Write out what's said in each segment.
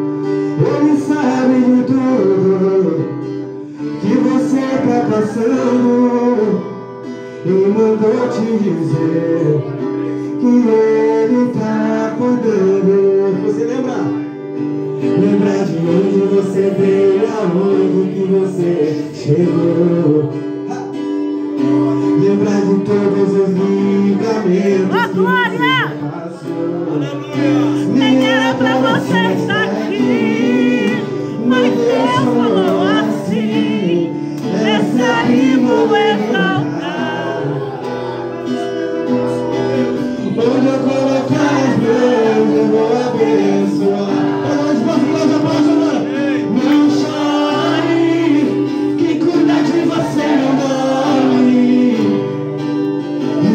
Ele sabe de tudo que você tá passando e mandou te dizer que ele tá cuidando. Você lembra? Lembra de onde você veio, aonde que você chegou. Lembra de todos os ligamentos que você passou. Nem era pra você estar aqui, mas Deus falou assim. Essa rima vou exaltar. Onde eu colocar as mãos, eu vou abençoar. Não chore, quem cuida de você não dorme.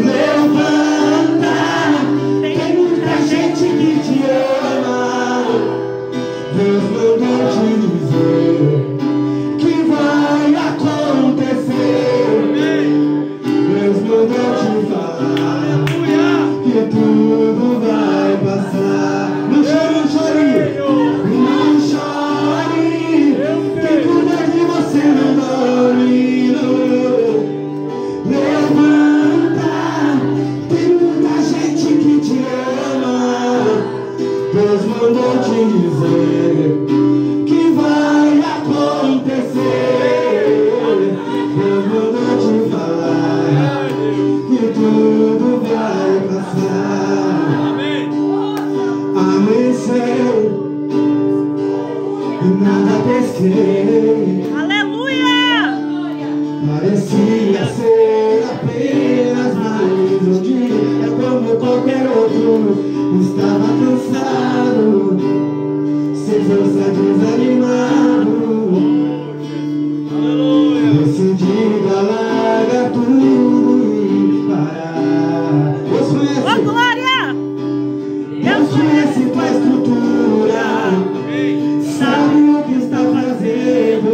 Levanta, tem muita gente que te ama. Deus mandou te dizer que vai acontecer. Deus mandou te falar que tudo vai passar. Não chore, não chore, não chore. Quem cuida de você não dorme, não. Levanta, tem muita gente que te ama. Deus mandou te dizer que vai acontecer. Deus mandou te falar que tudo vai passar. Amanheceu e nada pesquei. Aleluia! Parecia ser apenas mais um dia, como qualquer outro. Estava cansado, sem força, desanimado. Decidido a largar tudo e parar. Deus Ô, conhece, glória! Deus conhece tua estrutura, sabe o que está fazendo.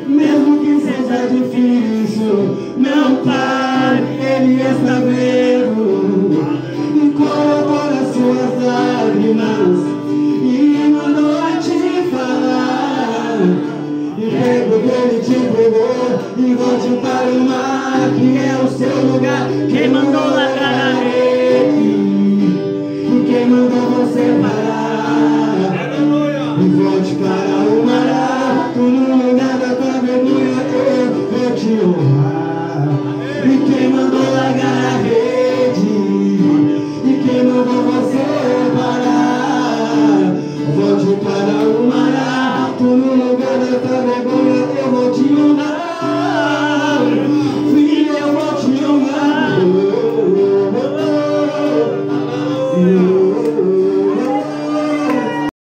Mesmo que seja difícil, não pare, Ele está vendo. E colocou nas suas lágrimas e mandou te falar. E pego que Ele te pegou e volte para o mar, que é o seu lugar. Quem mandou largar a rede e quem mandou você parar? E volte para